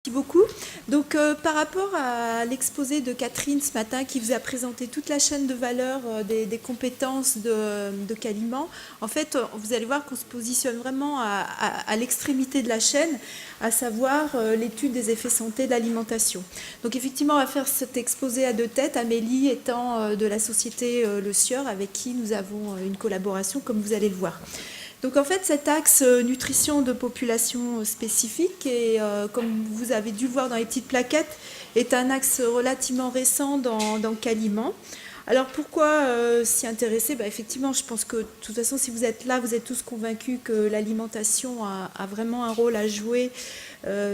Merci beaucoup. Donc, par rapport à l'exposé de Catherine ce matin, qui vous a présenté toute la chaîne de valeur des compétences de Caliment, en fait, vous allez voir qu'on se positionne vraiment à l'extrémité de la chaîne, à savoir l'étude des effets santé de l'alimentation. Donc, effectivement, on va faire cet exposé à deux têtes, Amélie étant de la société Le Sieur, avec qui nous avons une collaboration, comme vous allez le voir. Donc en fait, cet axe nutrition de population spécifique, et comme vous avez dû le voir dans les petites plaquettes, est un axe relativement récent dans Caliment. Alors pourquoi s'y intéresser? Effectivement, je pense que de toute façon, si vous êtes là, vous êtes tous convaincus que l'alimentation a vraiment un rôle à jouer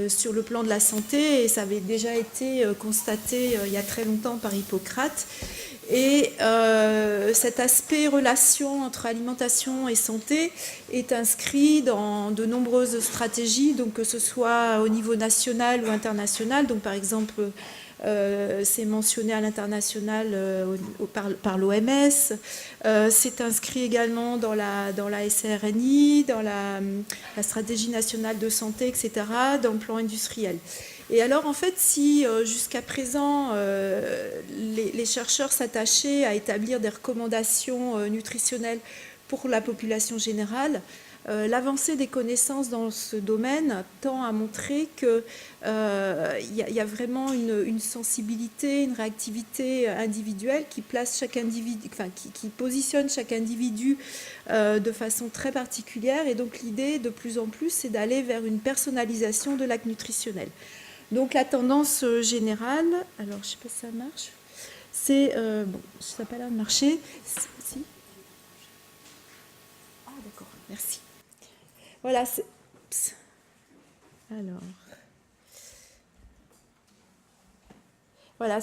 sur le plan de la santé, et ça avait déjà été constaté il y a très longtemps par Hippocrate. Et cet aspect relation entre alimentation et santé est inscrit dans de nombreuses stratégies, donc que ce soit au niveau national ou international. Donc par exemple, c'est mentionné à l'international par l'OMS. C'est inscrit également dans la SRNI, dans la stratégie nationale de santé, etc., dans le plan industriel. Et alors, en fait, si jusqu'à présent, les chercheurs s'attachaient à établir des recommandations nutritionnelles pour la population générale, l'avancée des connaissances dans ce domaine tend à montrer qu'il y a vraiment une sensibilité, une réactivité individuelle qui place chaque individu, qui positionne chaque individu de façon très particulière. Et donc l'idée, de plus en plus, c'est d'aller vers une personnalisation de l'acte nutritionnel. Donc la tendance générale, alors je ne sais pas si ça marche, c'est, bon, ça n'a pas l'air de marcher, si. Ah d'accord, merci. Voilà, alors, voilà,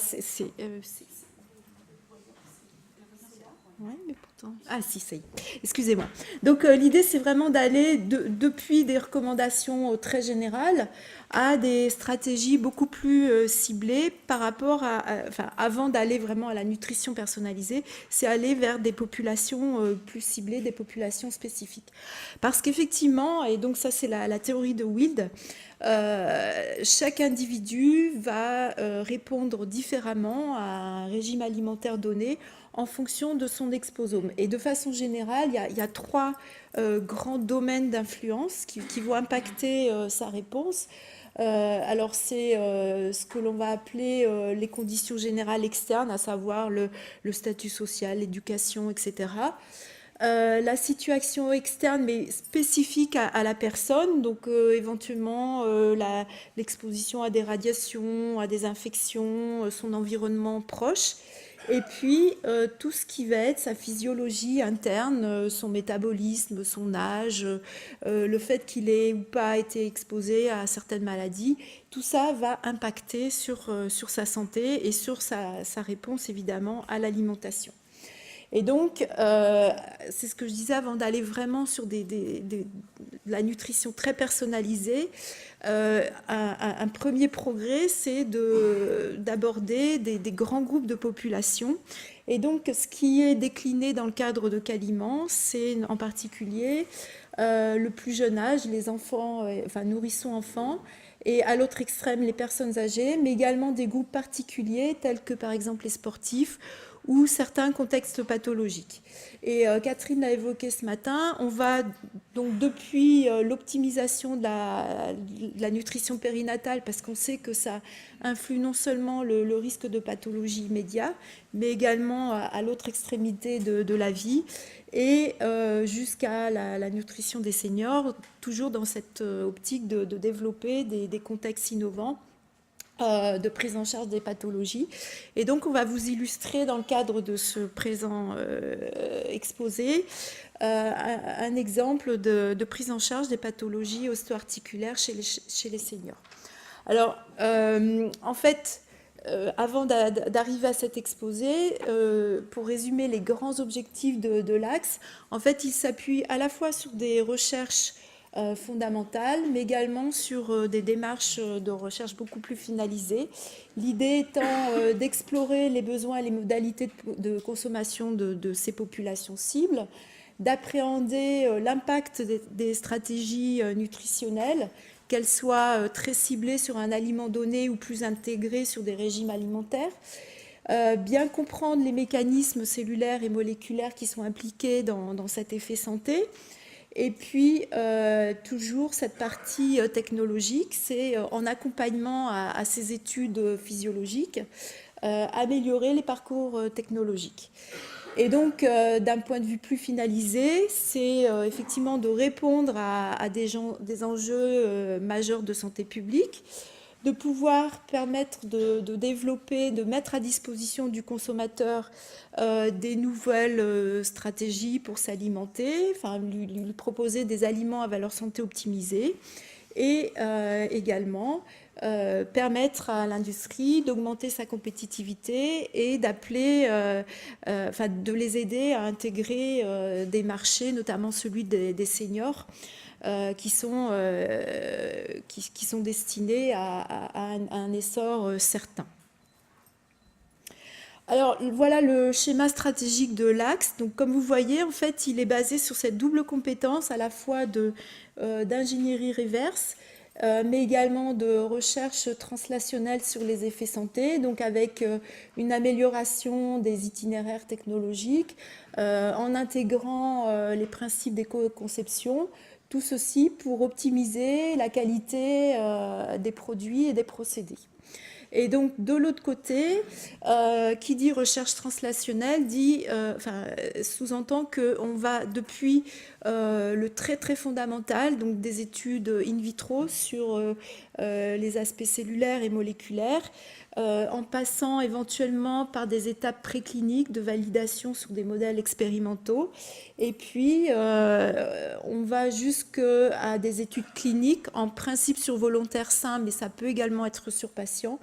ouais, mais pourtant. Ah si, ça y est. Excusez-moi. Donc l'idée, c'est vraiment d'aller depuis des recommandations très générales à des stratégies beaucoup plus ciblées par rapport enfin, avant d'aller vraiment à la nutrition personnalisée, c'est aller vers des populations plus ciblées, des populations spécifiques. Parce qu'effectivement, et donc ça c'est la théorie de Wild, chaque individu va répondre différemment à un régime alimentaire donné en fonction de son exposome. Et de façon générale, il y a trois grands domaines d'influence qui vont impacter sa réponse. Alors c'est ce que l'on va appeler les conditions générales externes, à savoir le statut social, l'éducation, etc. La situation externe, mais spécifique à la personne, donc éventuellement l'exposition à des radiations, à des infections, son environnement proche. Et puis tout ce qui va être sa physiologie interne, son métabolisme, son âge, le fait qu'il ait ou pas été exposé à certaines maladies, tout ça va impacter sur sa santé et sur sa réponse évidemment à l'alimentation. Et donc, c'est ce que je disais avant d'aller vraiment sur de la nutrition très personnalisée. Un premier progrès, c'est d'aborder des grands groupes de population. Et donc, ce qui est décliné dans le cadre de Caliment, c'est en particulier le plus jeune âge, les enfants, enfin nourrissons-enfants, et à l'autre extrême, les personnes âgées, mais également des groupes particuliers, tels que par exemple les sportifs, ou certains contextes pathologiques. Et Catherine l'a évoqué ce matin, on va donc depuis l'optimisation de la nutrition périnatale, parce qu'on sait que ça influe non seulement le risque de pathologie immédiat, mais également à l'autre extrémité de la vie, et jusqu'à la nutrition des seniors, toujours dans cette optique de développer des contextes innovants de prise en charge des pathologies. Et donc, on va vous illustrer dans le cadre de ce présent exposé un exemple de prise en charge des pathologies osteoarticulaires chez les seniors. Alors, en fait, avant d'arriver à cet exposé, pour résumer les grands objectifs de l'AXE, en fait, il s'appuie à la fois sur des recherches fondamentales, mais également sur des démarches de recherche beaucoup plus finalisées. L'idée étant d'explorer les besoins et les modalités de consommation de ces populations cibles, d'appréhender l'impact des stratégies nutritionnelles, qu'elle soit très ciblée sur un aliment donné ou plus intégrée sur des régimes alimentaires. Bien comprendre les mécanismes cellulaires et moléculaires qui sont impliqués dans cet effet santé. Et puis, toujours cette partie technologique, c'est en accompagnement à ces études physiologiques, améliorer les parcours technologiques. Et donc, d'un point de vue plus finalisé, c'est effectivement de répondre à des enjeux majeurs de santé publique, de pouvoir permettre de développer, de mettre à disposition du consommateur des nouvelles stratégies pour s'alimenter, enfin lui proposer des aliments à valeur santé optimisée, et également permettre à l'industrie d'augmenter sa compétitivité et d'appeler, enfin de les aider à intégrer des marchés, notamment celui des seniors, qui sont destinés à un essor certain. Alors voilà le schéma stratégique de l'Axe. Donc comme vous voyez, en fait, il est basé sur cette double compétence à la fois d'ingénierie reverse, mais également de recherche translationnelle sur les effets santé, donc avec une amélioration des itinéraires technologiques, en intégrant les principes d'éco-conception, tout ceci pour optimiser la qualité des produits et des procédés. Et donc, de l'autre côté, qui dit recherche translationnelle sous-entend qu'on va depuis le très très fondamental, donc des études in vitro sur les aspects cellulaires et moléculaires, en passant éventuellement par des étapes précliniques de validation sur des modèles expérimentaux. Et puis, on va jusqu'à des études cliniques, en principe sur volontaires sains, mais ça peut également être sur patients.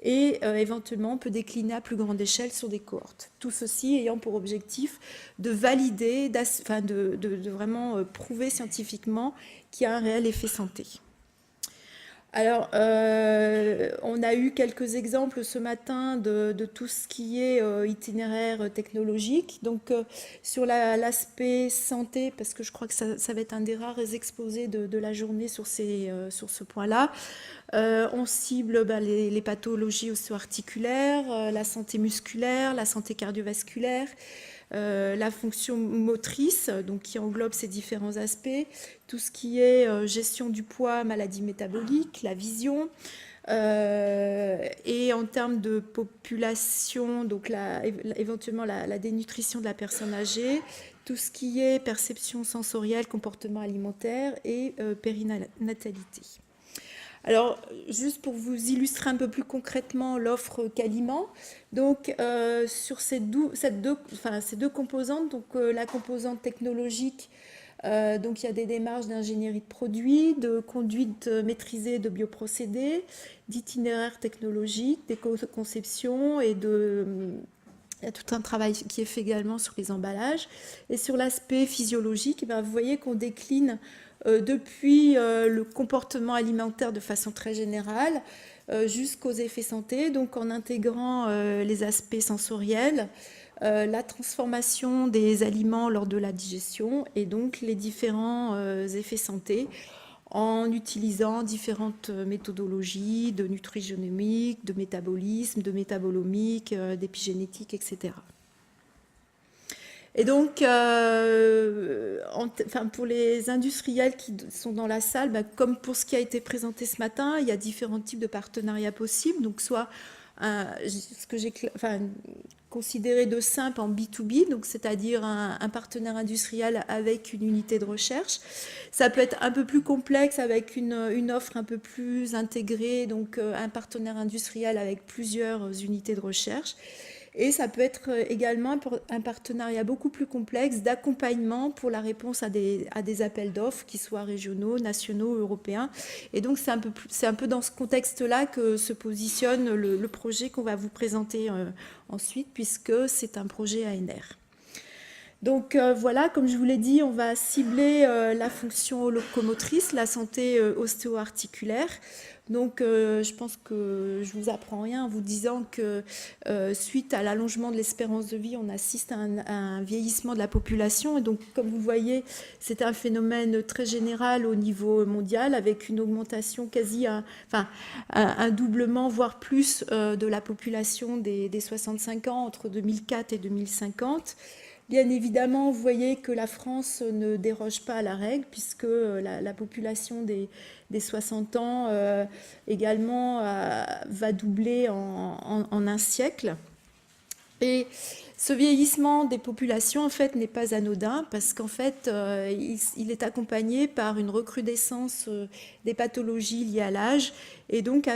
Et éventuellement, on peut décliner à plus grande échelle sur des cohortes. Tout ceci ayant pour objectif de valider, de vraiment prouver scientifiquement qu'il y a un réel effet santé. Alors, on a eu quelques exemples ce matin de tout ce qui est itinéraire technologique. Donc, sur l'aspect santé, parce que je crois que ça va être un des rares exposés de la journée sur ce point-là, on cible les pathologies osseo-articulaires, la santé musculaire, la santé cardiovasculaire, la fonction motrice, donc qui englobe ces différents aspects, tout ce qui est gestion du poids, maladie métabolique, la vision, et en termes de population, donc éventuellement la dénutrition de la personne âgée, tout ce qui est perception sensorielle, comportement alimentaire et périnatalité. Alors, juste pour vous illustrer un peu plus concrètement l'offre Qualiment, donc sur ces deux composantes, donc la composante technologique, donc il y a des démarches d'ingénierie de produits, de conduite maîtrisée de bioprocédés, d'itinéraires technologiques, d'éco-conception et il y a tout un travail qui est fait également sur les emballages. Et sur l'aspect physiologique, vous voyez qu'on décline depuis le comportement alimentaire de façon très générale jusqu'aux effets santé, donc en intégrant les aspects sensoriels, la transformation des aliments lors de la digestion et donc les différents effets santé en utilisant différentes méthodologies de nutrigénomique, de métabolisme, de métabolomique, d'épigénétique, etc. Et donc, pour les industriels qui sont dans la salle, comme pour ce qui a été présenté ce matin, il y a différents types de partenariats possibles. Donc, soit ce que j'ai considéré de simple en B2B, donc c'est-à-dire un partenaire industriel avec une unité de recherche. Ça peut être un peu plus complexe avec une offre un peu plus intégrée, donc un partenaire industriel avec plusieurs unités de recherche. Et ça peut être également un partenariat beaucoup plus complexe d'accompagnement pour la réponse à des appels d'offres, qui soient régionaux, nationaux, européens. Et donc, c'est un peu dans ce contexte-là que se positionne le projet qu'on va vous présenter ensuite, puisque c'est un projet ANR. Donc voilà, comme je vous l'ai dit, on va cibler la fonction locomotrice, la santé ostéo-articulaire. Donc je pense que je vous apprends rien en vous disant que suite à l'allongement de l'espérance de vie, on assiste à un vieillissement de la population. Et donc comme vous le voyez, c'est un phénomène très général au niveau mondial avec une augmentation quasi, un doublement, voire plus de la population des 65 ans entre 2004 et 2050. Bien évidemment, vous voyez que la France ne déroge pas à la règle puisque la population des 60 ans également va doubler en un siècle. Et ce vieillissement des populations, en fait, n'est pas anodin parce qu'en fait, il est accompagné par une recrudescence des pathologies liées à l'âge et donc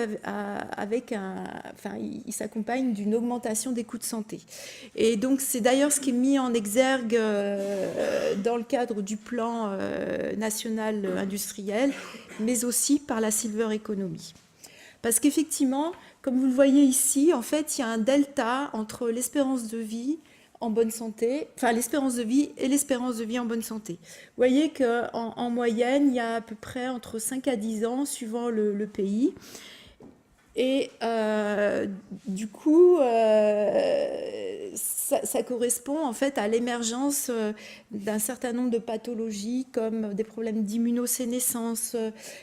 il s'accompagne d'une augmentation des coûts de santé. Et donc, c'est d'ailleurs ce qui est mis en exergue dans le cadre du plan national industriel, mais aussi par la Silver Economy. Parce qu'effectivement, comme vous le voyez ici, en fait, il y a un delta entre l'espérance de vie en bonne santé, enfin l'espérance de vie et l'espérance de vie en bonne santé. Vous voyez qu'en moyenne, il y a à peu près entre 5 à 10 ans, suivant le pays. Et du coup, ça correspond en fait à l'émergence d'un certain nombre de pathologies comme des problèmes d'immunosénescence,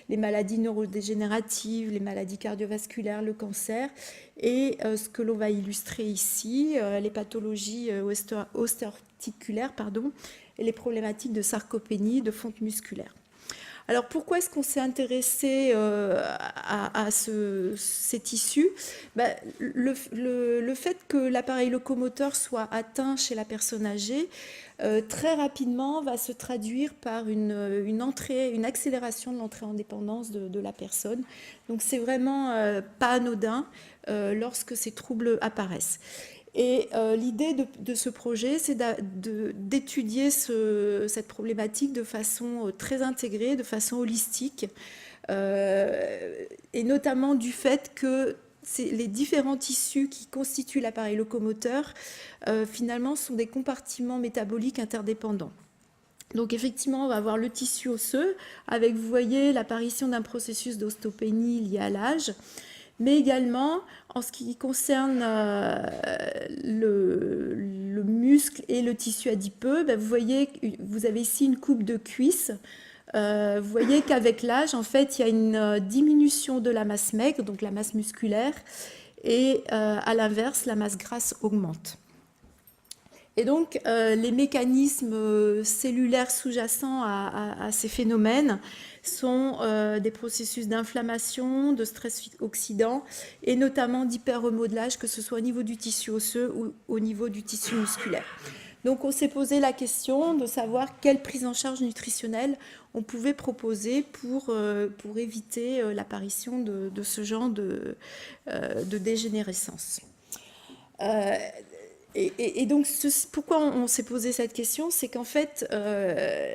les maladies neurodégénératives, les maladies cardiovasculaires, le cancer, et ce que l'on va illustrer ici, les pathologies ostéo-articulaires, et les problématiques de sarcopénie, de fonte musculaire. Alors pourquoi est-ce qu'on s'est intéressé à ces tissus? Le fait que l'appareil locomoteur soit atteint chez la personne âgée, très rapidement va se traduire par une accélération de l'entrée en dépendance de la personne. Donc c'est vraiment pas anodin lorsque ces troubles apparaissent. Et l'idée de ce projet, c'est d'étudier cette problématique de façon très intégrée, de façon holistique, et notamment du fait que les différents tissus qui constituent l'appareil locomoteur, finalement, sont des compartiments métaboliques interdépendants. Donc effectivement, on va avoir le tissu osseux, avec, vous voyez, l'apparition d'un processus d'ostéopénie lié à l'âge, mais également en ce qui concerne le muscle et le tissu adipeux, vous voyez, vous avez ici une coupe de cuisse. Vous voyez qu'avec l'âge, en fait, il y a une diminution de la masse maigre, donc la masse musculaire, et à l'inverse, la masse grasse augmente. Et donc, les mécanismes cellulaires sous-jacents à ces phénomènes sont des processus d'inflammation, de stress oxydant et notamment d'hyperremodelage, que ce soit au niveau du tissu osseux ou au niveau du tissu musculaire. Donc, on s'est posé la question de savoir quelle prise en charge nutritionnelle on pouvait proposer pour éviter l'apparition de ce genre de dégénérescence. Et donc, pourquoi on s'est posé cette question? C'est qu'en fait,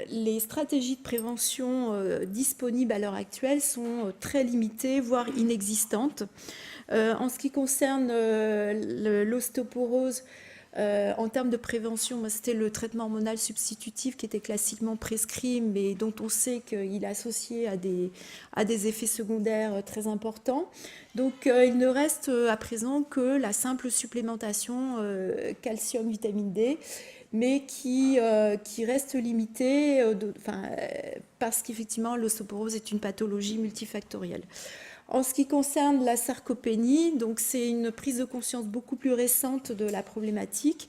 les stratégies de prévention disponibles à l'heure actuelle sont très limitées, voire inexistantes. En ce qui concerne l'ostéoporose, en termes de prévention, c'était le traitement hormonal substitutif qui était classiquement prescrit, mais dont on sait qu'il est associé à des effets secondaires très importants. Donc il ne reste à présent que la simple supplémentation calcium-vitamine D, mais qui reste limitée parce qu'effectivement l'ostéoporose est une pathologie multifactorielle. En ce qui concerne la sarcopénie, donc c'est une prise de conscience beaucoup plus récente de la problématique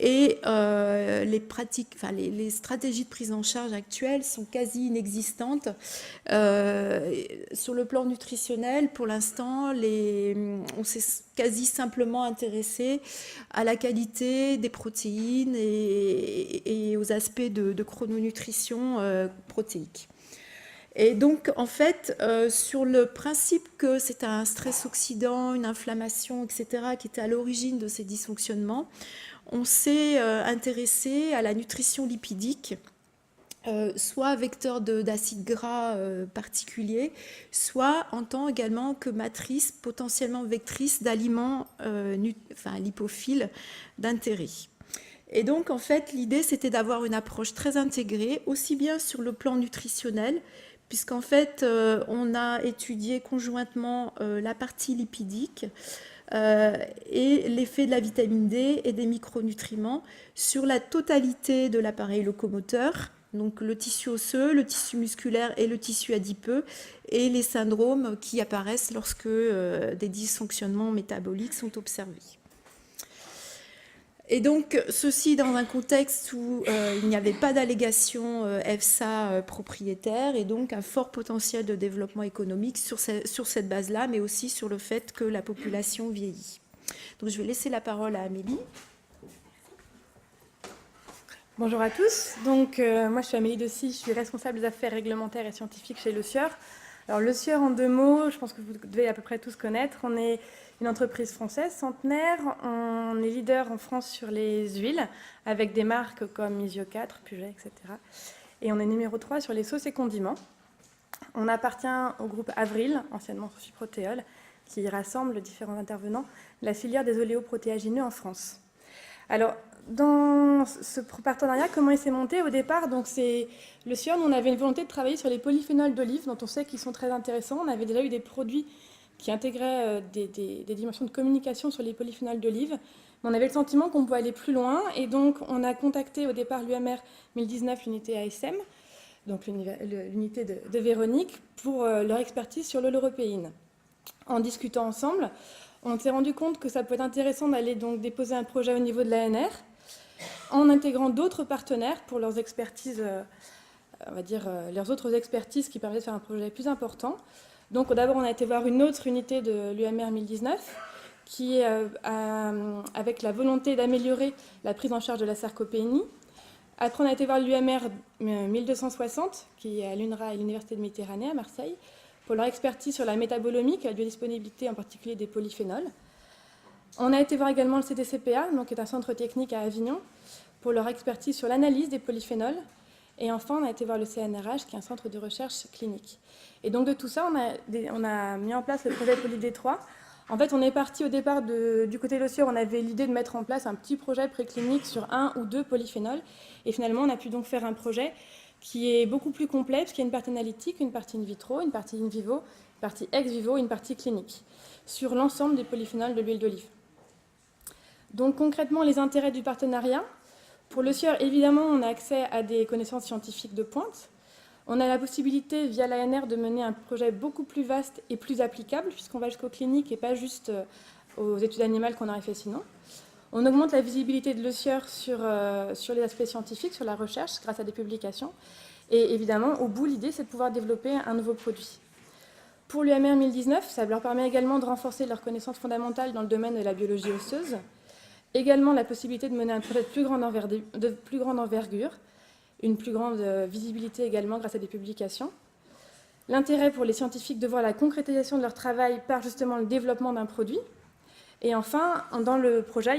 et les stratégies de prise en charge actuelles sont quasi inexistantes. Sur le plan nutritionnel, pour l'instant, on s'est quasi simplement intéressé à la qualité des protéines et aux aspects de chrononutrition protéique. Et donc, en fait, sur le principe que c'est un stress oxydant, une inflammation, etc., qui était à l'origine de ces dysfonctionnements, on s'est intéressé à la nutrition lipidique, soit vecteur d'acides gras particuliers, soit en tant également que matrice potentiellement vectrice d'aliments lipophiles d'intérêt. Et donc, en fait, l'idée, c'était d'avoir une approche très intégrée, aussi bien sur le plan nutritionnel, puisqu'en fait, on a étudié conjointement la partie lipidique et l'effet de la vitamine D et des micronutriments sur la totalité de l'appareil locomoteur, donc le tissu osseux, le tissu musculaire et le tissu adipeux, et les syndromes qui apparaissent lorsque des dysfonctionnements métaboliques sont observés. Et donc, ceci dans un contexte où il n'y avait pas d'allégation EFSA propriétaire et donc un fort potentiel de développement économique sur cette base-là, mais aussi sur le fait que la population vieillit. Donc, je vais laisser la parole à Amélie. Bonjour à tous. Donc, moi, je suis Amélie Dessy, je suis responsable des affaires réglementaires et scientifiques chez Le Sieur. Alors, Le Sieur, en 2 mots, je pense que vous devez à peu près tous connaître. On est une entreprise française centenaire. On est leader en France sur les huiles, avec des marques comme Isio 4, Puget, etc. Et on est numéro 3 sur les sauces et condiments. On appartient au groupe Avril, anciennement Sophie Protéol, qui rassemble différents intervenants, la filière des oléoprotéagineux en France. Alors, dans ce partenariat, comment il s'est monté au départ? Donc, c'est Le Sieur, on avait une volonté de travailler sur les polyphénols d'olive, dont on sait qu'ils sont très intéressants. On avait déjà eu des produits qui intégraient des dimensions de communication sur les polyphénols d'olive. Mais on avait le sentiment qu'on pouvait aller plus loin. Et donc, on a contacté au départ l'UMR 1019, l'unité ASM, donc l'unité de Véronique, pour leur expertise sur l'oleuropéine. En discutant ensemble, on s'est rendu compte que ça peut être intéressant d'aller donc déposer un projet au niveau de l'ANR, en intégrant d'autres partenaires pour leurs expertises, on va dire leurs autres expertises qui permettent de faire un projet plus important. Donc d'abord, on a été voir une autre unité de l'UMR 1019 qui est avec la volonté d'améliorer la prise en charge de la sarcopénie. Après, on a été voir l'UMR 1260 qui est à l'UNRA et l'Université de Méditerranée à Marseille pour leur expertise sur la métabolomique et la biodisponibilité, en particulier des polyphénols. On a été voir également le CTCPA, donc, qui est un centre technique à Avignon, pour leur expertise sur l'analyse des polyphénols. Et enfin, on a été voir le CNRH, qui est un centre de recherche clinique. Et donc, de tout ça, on a mis en place le projet PolyD3. En fait, on est parti au départ du côté de Le Sieur, on avait l'idée de mettre en place un petit projet préclinique sur 1 ou 2 polyphénols. Et finalement, on a pu donc faire un projet qui est beaucoup plus complet, parce qu'il y a une partie analytique, une partie in vitro, une partie in vivo, une partie ex vivo et une partie clinique, sur l'ensemble des polyphénols de l'huile d'olive. Donc concrètement, les intérêts du partenariat. Pour Le Sieur, évidemment, on a accès à des connaissances scientifiques de pointe. On a la possibilité, via l'ANR, de mener un projet beaucoup plus vaste et plus applicable, puisqu'on va jusqu'aux cliniques et pas juste aux études animales qu'on aurait fait sinon. On augmente la visibilité de Le Sieur sur les aspects scientifiques, sur la recherche, grâce à des publications. Et évidemment, au bout, l'idée, c'est de pouvoir développer un nouveau produit. Pour l'UMR 1019, ça leur permet également de renforcer leurs connaissances fondamentales dans le domaine de la biologie osseuse. Également, la possibilité de mener un projet de plus grande envergure, une plus grande visibilité également grâce à des publications. L'intérêt pour les scientifiques de voir la concrétisation de leur travail par justement le développement d'un produit. Et enfin, dans le projet,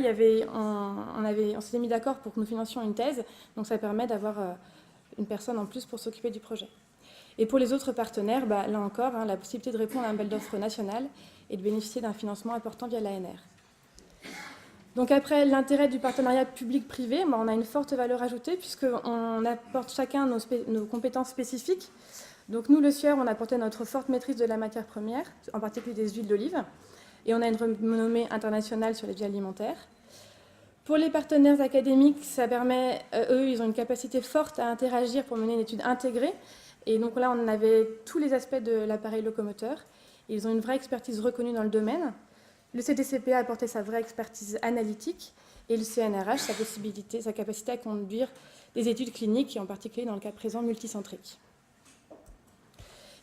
on s'était mis d'accord pour que nous financions une thèse, donc ça permet d'avoir une personne en plus pour s'occuper du projet. Et pour les autres partenaires, là encore, la possibilité de répondre à un appel d'offres national et de bénéficier d'un financement important via l'ANR. Donc après, l'intérêt du partenariat public-privé, on a une forte valeur ajoutée puisqu'on apporte chacun nos compétences spécifiques. Donc nous, Le Sieur, on a apporté notre forte maîtrise de la matière première, en particulier des huiles d'olive. Et on a une renommée internationale sur les huiles alimentaires. Pour les partenaires académiques, ça permet, eux, ils ont une capacité forte à interagir pour mener une étude intégrée. Et donc là, on avait tous les aspects de l'appareil locomoteur. Ils ont une vraie expertise reconnue dans le domaine. Le CTCPA a apporté sa vraie expertise analytique et le CNRH, sa capacité à conduire des études cliniques, et en particulier dans le cas présent multicentrique.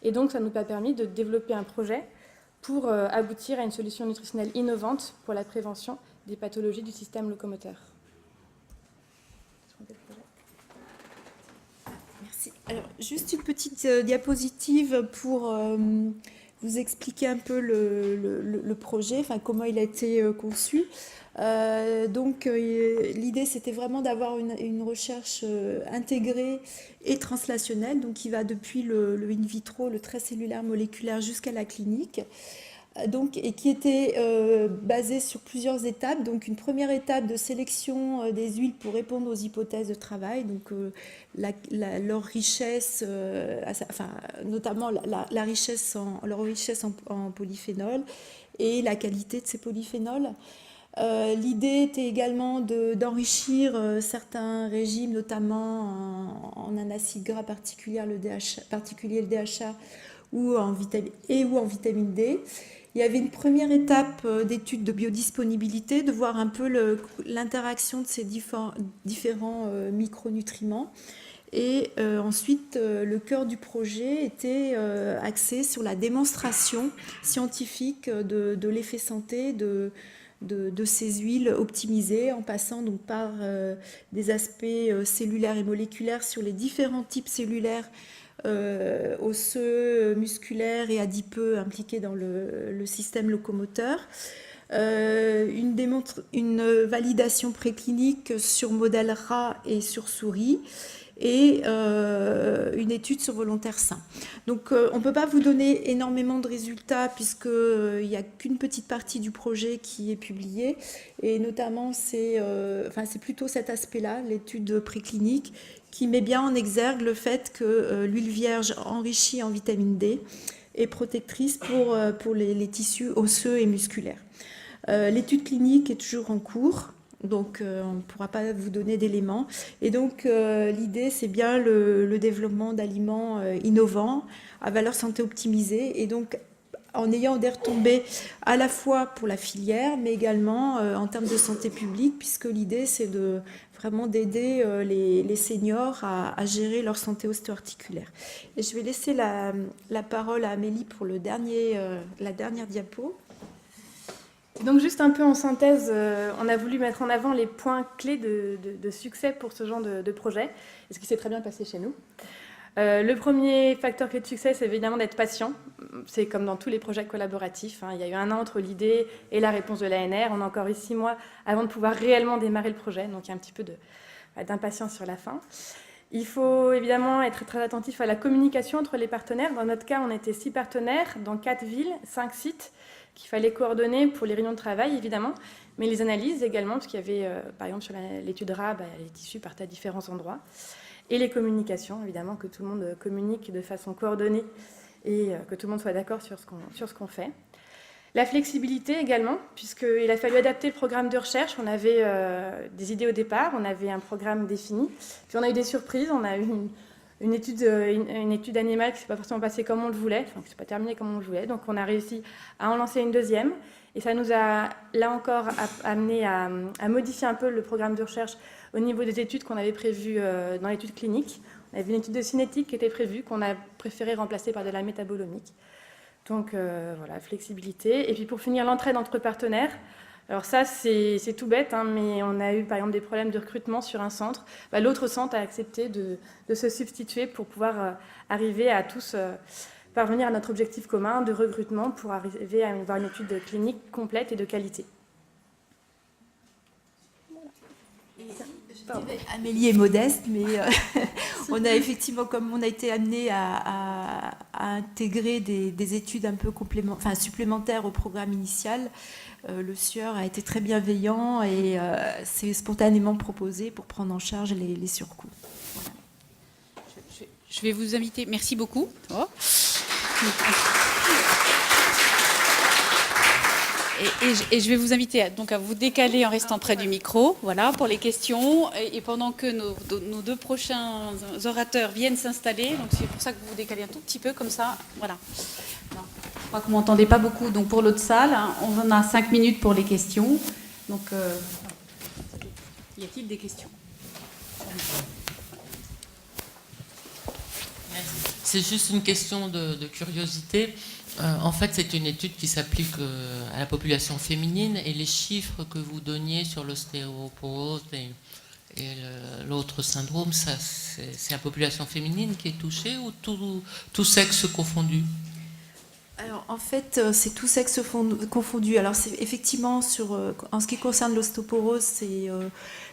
Et donc, ça nous a permis de développer un projet pour aboutir à une solution nutritionnelle innovante pour la prévention des pathologies du système locomoteur. Merci. Alors, juste une petite diapositive pour vous expliquer un peu le projet, enfin comment il a été conçu. L'idée, c'était vraiment d'avoir une recherche intégrée et translationnelle, donc qui va depuis le in vitro, le trait cellulaire moléculaire, jusqu'à la clinique. donc, et qui était basée sur plusieurs étapes. Donc une première étape de sélection des huiles pour répondre aux hypothèses de travail, donc leur richesse, enfin, notamment leur richesse en polyphénol et la qualité de ces polyphénols. L'idée était également d'enrichir certains régimes, notamment en un acide gras particulier, le DHA, ou en vitamine D. Il y avait une première étape d'étude de biodisponibilité, de voir un peu l'interaction de ces différents micronutriments. Et ensuite, le cœur du projet était axé sur la démonstration scientifique de l'effet santé de ces huiles optimisées, en passant donc par des aspects cellulaires et moléculaires sur les différents types cellulaires osseux, musculaires et adipeux impliqués dans le système locomoteur. Une validation préclinique sur modèle rat et sur souris, et une étude sur volontaires sains. Donc on ne peut pas vous donner énormément de résultats puisqu'il n'y a qu'une petite partie du projet qui est publiée, et notamment c'est plutôt cet aspect-là, l'étude préclinique, qui met bien en exergue le fait que l'huile vierge enrichie en vitamine D est protectrice pour les tissus osseux et musculaires. L'étude clinique est toujours en cours, donc on ne pourra pas vous donner d'éléments. Et donc l'idée, c'est bien le développement d'aliments innovants, à valeur santé optimisée, et donc en ayant des retombées à la fois pour la filière, mais également en termes de santé publique, puisque l'idée, c'est vraiment d'aider les seniors à gérer leur santé ostéo-articulaire. Et je vais laisser la parole à Amélie pour la dernière diapo. Donc juste un peu en synthèse, on a voulu mettre en avant les points clés de succès pour ce genre de projet, et ce qui s'est très bien passé chez nous. Le premier facteur clé de succès, c'est évidemment d'être patient. C'est comme dans tous les projets collaboratifs, hein. Il y a eu 1 an entre l'idée et la réponse de l'ANR. On a encore eu 6 mois avant de pouvoir réellement démarrer le projet, donc il y a un petit peu d'impatience sur la fin. Il faut évidemment être très attentif à la communication entre les partenaires. Dans notre cas, on était 6 partenaires dans 4 villes, 5 sites qu'il fallait coordonner pour les réunions de travail, évidemment, mais les analyses également, parce qu'il y avait, par exemple, sur l'étude RA, les tissus partaient à différents endroits, et les communications, évidemment, que tout le monde communique de façon coordonnée et que tout le monde soit d'accord sur ce qu'on fait. La flexibilité également, puisqu'il a fallu adapter le programme de recherche. On avait des idées au départ, on avait un programme défini, puis on a eu des surprises, on a eu une étude animale qui ne s'est pas forcément passée comme on le voulait, enfin qui ne s'est pas terminée comme on le voulait, donc on a réussi à en lancer une deuxième, et ça nous a, là encore, amené à modifier un peu le programme de recherche au niveau des études qu'on avait prévues dans l'étude clinique. On avait une étude de cinétique qui était prévue, qu'on a préféré remplacer par de la métabolomique. Donc voilà, flexibilité. Et puis pour finir, l'entraide entre partenaires. Alors ça, c'est tout bête, hein, mais on a eu par exemple des problèmes de recrutement sur un centre. L'autre centre a accepté de se substituer pour pouvoir arriver à tous parvenir à notre objectif commun de recrutement pour arriver à avoir une étude clinique complète et de qualité. Amélie est modeste, mais on a effectivement, comme on a été amené à intégrer des études un peu supplémentaires au programme initial, le SIEUR a été très bienveillant et s'est spontanément proposé pour prendre en charge les surcoûts. Voilà. Je vais vous inviter. Merci beaucoup. Oh. Et je vais vous inviter à vous décaler en restant près du micro, voilà, pour les questions. Et pendant que nos 2 prochains orateurs viennent s'installer, donc c'est pour ça que vous vous décalez un tout petit peu, comme ça, voilà. Non, je crois que vous m'entendez pas beaucoup, donc pour l'autre salle, hein, on en a 5 minutes pour les questions. Donc, y a-t-il des questions ? C'est juste une question de curiosité. En fait, c'est une étude qui s'applique à la population féminine, et les chiffres que vous donniez sur l'ostéoporose et l'autre syndrome, c'est la population féminine qui est touchée ou tout sexe confondu ? Alors, en fait, c'est tout sexe confondu. Alors, c'est effectivement, en ce qui concerne l'ostéoporose, c'est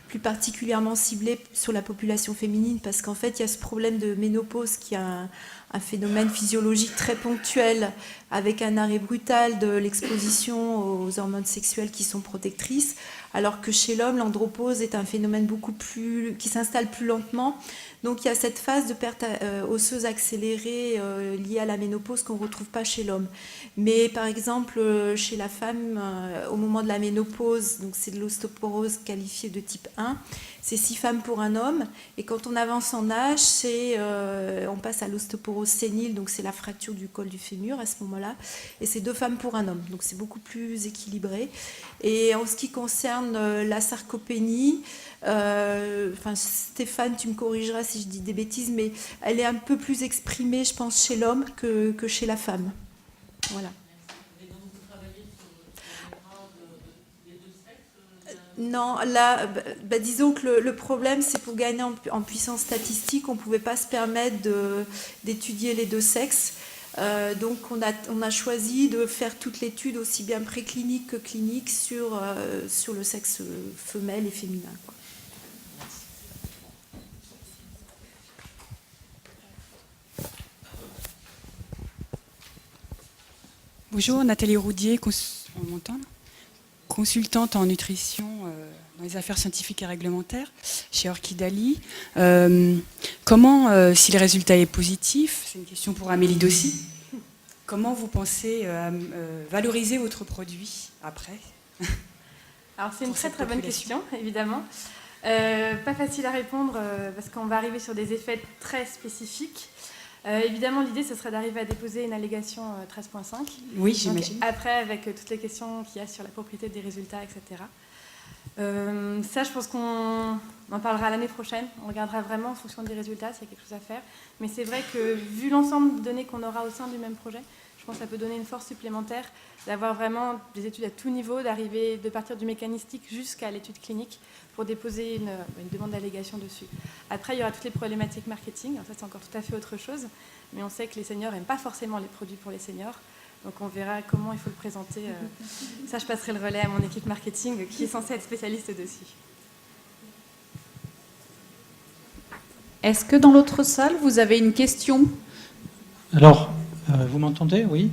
plus particulièrement ciblé sur la population féminine parce qu'en fait, il y a ce problème de ménopause qui a un phénomène physiologique très ponctuel avec un arrêt brutal de l'exposition aux hormones sexuelles qui sont protectrices, alors que chez l'homme, l'andropause est un phénomène qui s'installe plus lentement. Donc il y a cette phase de perte osseuse accélérée liée à la ménopause qu'on ne retrouve pas chez l'homme. Mais par exemple, chez la femme, au moment de la ménopause, donc c'est de l'ostéoporose qualifiée de type 1, c'est 6 femmes pour un homme. Et quand on avance en âge, on passe à l'ostéoporose sénile, donc c'est la fracture du col du fémur à ce moment-là. Et c'est 2 femmes pour un homme, donc c'est beaucoup plus équilibré. Et en ce qui concerne la sarcopénie, Stéphane, tu me corrigeras si je dis des bêtises, mais elle est un peu plus exprimée, je pense, chez l'homme que chez la femme. Voilà. Et donc vous travaillez sur les grades des deux sexes Non, là, disons que le problème, c'est pour gagner en puissance statistique, on ne pouvait pas se permettre d'étudier les deux sexes. Donc on a choisi de faire toute l'étude aussi bien préclinique que clinique sur le sexe femelle et féminin, quoi. Bonjour, Nathalie Roudier, on m'entend ? Consultante en nutrition dans les affaires scientifiques et réglementaires chez Orchidali. Comment, si le résultat est positif, c'est une question pour Amélie Dossy, comment vous pensez valoriser votre produit après ? Alors c'est une très très bonne question, évidemment. Pas facile à répondre parce qu'on va arriver sur des effets très spécifiques. Évidemment, l'idée, ce serait d'arriver à déposer une allégation 13.5. Oui, j'imagine. Après, avec toutes les questions qu'il y a sur la propriété des résultats, etc. Ça, je pense qu'on en parlera l'année prochaine. On regardera vraiment en fonction des résultats s'il y a quelque chose à faire. Mais c'est vrai que, vu l'ensemble de données qu'on aura au sein du même projet, je pense que ça peut donner une force supplémentaire d'avoir vraiment des études à tout niveau, de partir du mécanistique jusqu'à l'étude clinique pour déposer une demande d'allégation dessus. Après, il y aura toutes les problématiques marketing. Alors ça, c'est encore tout à fait autre chose. Mais on sait que les seniors n'aiment pas forcément les produits pour les seniors. Donc on verra comment il faut le présenter. Ça, je passerai le relais à mon équipe marketing qui est censée être spécialiste dessus. Est-ce que dans l'autre salle, vous avez une question ? Alors, vous m'entendez ? Oui.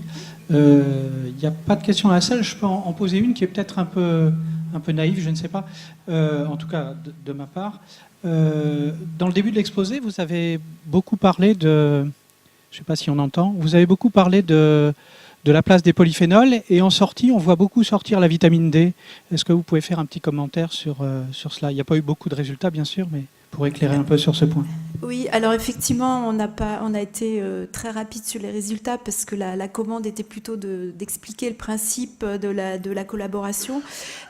Il n'y a pas de question à la salle. Je peux en poser une qui est peut-être un peu naïve, je ne sais pas. En tout cas, de ma part. Dans le début de l'exposé, vous avez beaucoup parlé de... Je ne sais pas si on entend. Vous avez beaucoup parlé de la place des polyphénols. Et en sortie, on voit beaucoup sortir la vitamine D. Est-ce que vous pouvez faire un petit commentaire sur cela ? Il n'y a pas eu beaucoup de résultats, bien sûr, mais pour éclairer un peu sur ce point. Oui, alors effectivement, on a été très rapide sur les résultats parce que la commande était plutôt d'expliquer le principe de la collaboration.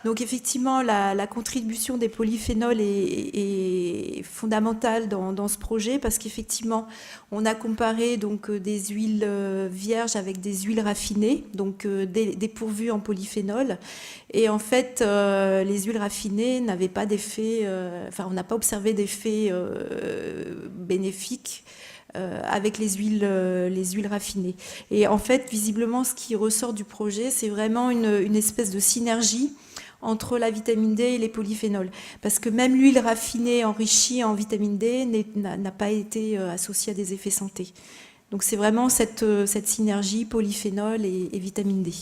Donc effectivement, la contribution des polyphénols est fondamentale dans ce projet parce qu'effectivement, on a comparé donc des huiles vierges avec des huiles raffinées, donc dépourvues en polyphénol. Et en fait, les huiles raffinées n'avaient pas d'effet, on n'a pas observé d'effet bénéfique avec les huiles raffinées. Et en fait, visiblement, ce qui ressort du projet, c'est vraiment une espèce de synergie entre la vitamine D et les polyphénols. Parce que même l'huile raffinée enrichie en vitamine D n'a pas été associée à des effets santé. Donc c'est vraiment cette synergie polyphénol et vitamine D.